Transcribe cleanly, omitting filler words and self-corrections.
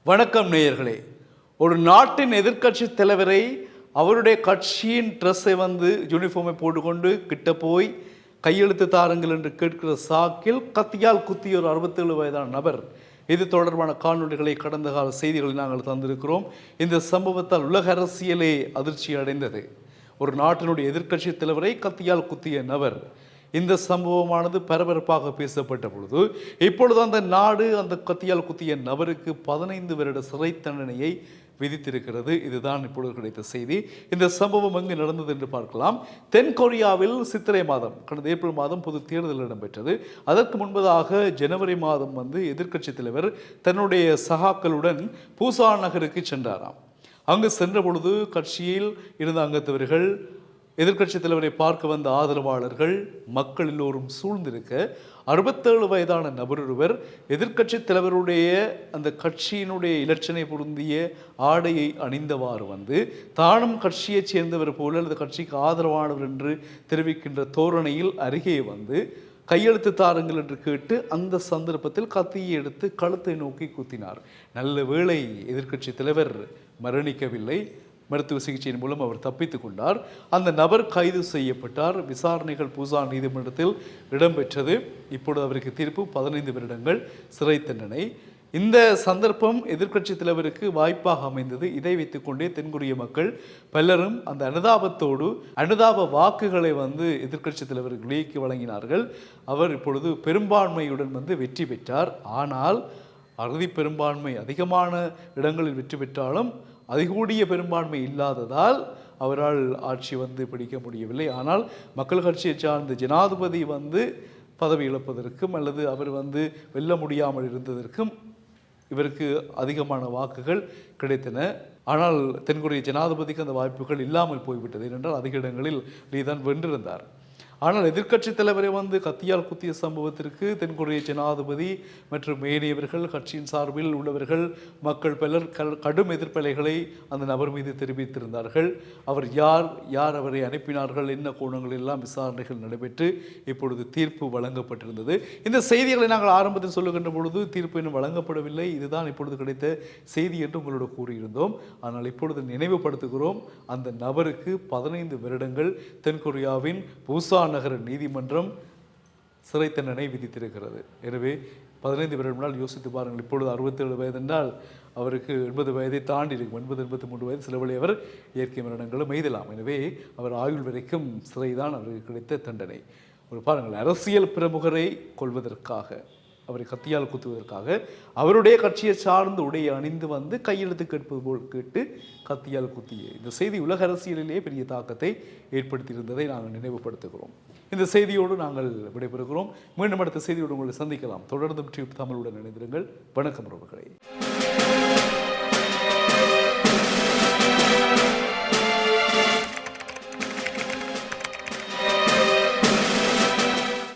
வணக்கம் நேயர்களே. ஒரு நாட்டின் எதிர்க்கட்சி தலைவரை அவருடைய கட்சியின் ட்ரெஸ்ஸை யூனிஃபார்மை போட்டுக்கொண்டு கிட்ட போய் கையெழுத்து தாருங்கள் என்று கேட்கிற சாக்கில் கத்தியால் குத்திய ஒரு 67 வயதான நபர். இது தொடர்பான காணொலிகளை கடந்த கால செய்திகளை நாங்கள் தந்திருக்கிறோம். இந்த சம்பவத்தால் உலக அரசியலே அதிர்ச்சி அடைந்தது. ஒரு நாட்டினுடைய எதிர்க்கட்சி தலைவரை கத்தியால் குத்திய நபர். இந்த சம்பவமானது பரபரப்பாக பேசப்பட்ட பொழுது இப்பொழுது அந்த நாடு அந்த கத்தியால் குத்திய நபருக்கு 15 வருட சிறை தண்டனையை விதித்திருக்கிறது. இதுதான் இப்பொழுது கிடைத்த செய்தி. இந்த சம்பவம் எங்கு நடந்தது என்று பார்க்கலாம். தென்கொரியாவில் சித்திரை மாதம், கடந்த ஏப்ரல் மாதம் பொது தேர்தல் இடம்பெற்றது. அதற்கு முன்பதாக ஜனவரி மாதம் எதிர்க்கட்சி தலைவர் தன்னுடைய சகாக்களுடன் பூசான் நகருக்கு சென்றாராம். அங்கு சென்ற பொழுது கட்சியில் இருந்த அங்கத்தவர்கள், எதிர்க்கட்சி தலைவரை பார்க்க வந்த ஆதரவாளர்கள், மக்கள் எல்லோரும் சூழ்ந்திருக்க 67 வயதான நபர் ஒருவர் எதிர்க்கட்சி தலைவருடைய அந்த கட்சியினுடைய இலட்சணை பொருந்திய ஆடையை அணிந்தவாறு தானும் கட்சியைச் சேர்ந்தவர் போல அல்லது கட்சிக்கு ஆதரவானவர் என்று தெரிவிக்கின்ற தோரணையில் அருகே கையெழுத்து தாருங்கள் என்று கேட்டு அந்த சந்தர்ப்பத்தில் கத்தியை எடுத்து கழுத்தை நோக்கி குத்தினார். நல்ல வேளை எதிர்க்கட்சி தலைவர் மரணிக்கவில்லை. மருத்துவ சிகிச்சையின் மூலம் அவர் தப்பித்துக் கொண்டார். அந்த நபர் கைது செய்யப்பட்டார். விசாரணைகள் பூசான் நீதிமன்றத்தில் இடம்பெற்றது. இப்பொழுது அவருக்கு தீர்ப்பு 15 வருடங்கள் சிறை தண்டனை. இந்த சந்தர்ப்பம் எதிர்க்கட்சி தலைவருக்கு வாய்ப்பாக அமைந்தது. இதை வைத்துக்கொண்டே தென்கொரிய மக்கள் பலரும் அந்த அனுதாப வாக்குகளை எதிர்க்கட்சி தலைவர் லீக்கு வழங்கினார்கள். அவர் இப்பொழுது பெரும்பான்மையுடன் வெற்றி பெற்றார். ஆனால் அறுதி பெரும்பான்மை அதிகமான இடங்களில் வெற்றி பெற்றாலும் அதிகூடிய பெரும்பான்மை இல்லாததால் அவரால் ஆட்சி பிடிக்க முடியவில்லை. ஆனால் மக்கள் கட்சியை சார்ந்த ஜனாதிபதி பதவி இழப்பதற்கும் அல்லது அவர் வெல்ல முடியாமல் இருந்ததற்கும் இவருக்கு அதிகமான வாக்குகள் கிடைத்தன. ஆனால் தென்கொரிய ஜனாதிபதிக்கு அந்த வாய்ப்புகள் இல்லாமல் போய்விட்டது. ஏனென்றால் அதிக இடங்களில் லீதான் வென்றிருந்தார். ஆனால் எதிர்க்கட்சி தலைவரை கத்தியால் குத்திய சம்பவத்திற்கு தென்கொரிய ஜனாதிபதி மற்றும் ஏனையவர்கள், கட்சியின் சார்பில் உள்ளவர்கள், மக்கள் பலர் கடும் எதிர்ப்பலைகளை அந்த நபர் மீது தெரிவித்திருந்தார்கள். அவர் யார் அவரை அனுப்பினார்கள், என்ன கோணங்கள் எல்லாம் விசாரணைகள் நடைபெற்று இப்பொழுது தீர்ப்பு வழங்கப்பட்டிருந்தது. இந்த செய்திகளை நாங்கள் ஆரம்பத்தில் சொல்லுகின்ற பொழுது தீர்ப்பு இன்னும் வழங்கப்படவில்லை. இதுதான் இப்பொழுது கிடைத்த செய்தி என்று உங்களோட கூறியிருந்தோம். ஆனால் இப்பொழுது நினைவுபடுத்துகிறோம், அந்த நபருக்கு 15 வருடங்கள் தென்கொரியாவின் பூசான் நகர நீதிமன்றம் சிறை தண்டனை விதித்திருக்கிறது. எனவே 15 வருடம் நாள் யோசித்து பாருங்கள். இப்பொழுது 67 வயது என்றால் அவருக்கு 80 வயதை தாண்டி இருக்கும். 80-83 வயது சிலவழி அவர் இயற்கை மரணங்களும் எய்தலாம். எனவே அவர் ஆயுள் வரைக்கும் சிறைதான் அவருக்கு கிடைத்த தண்டனை. ஒரு பாருங்கள், அரசியல் பிரமுகரை கொள்வதற்காக, அவரை கத்தியால் குத்துவதற்காக அவருடைய கட்சியை சார்ந்து உடைய அணிந்து கையெழுத்து கேட்பது போல் கேட்டு கத்தியால் குத்திய இந்த செய்தி உலக அரசியலிலே பெரிய தாக்கத்தை ஏற்படுத்தியிருந்ததை நாங்கள் நினைவுபடுத்துகிறோம். இந்த செய்தியோடு நாங்கள் விடைபெறுகிறோம். மீண்டும் அடுத்த செய்தியோடு உங்களை சந்திக்கலாம். தொடர்ந்து டியூப் தமிழுடன் இணைந்திருங்கள். வணக்கம் உறவுகளே.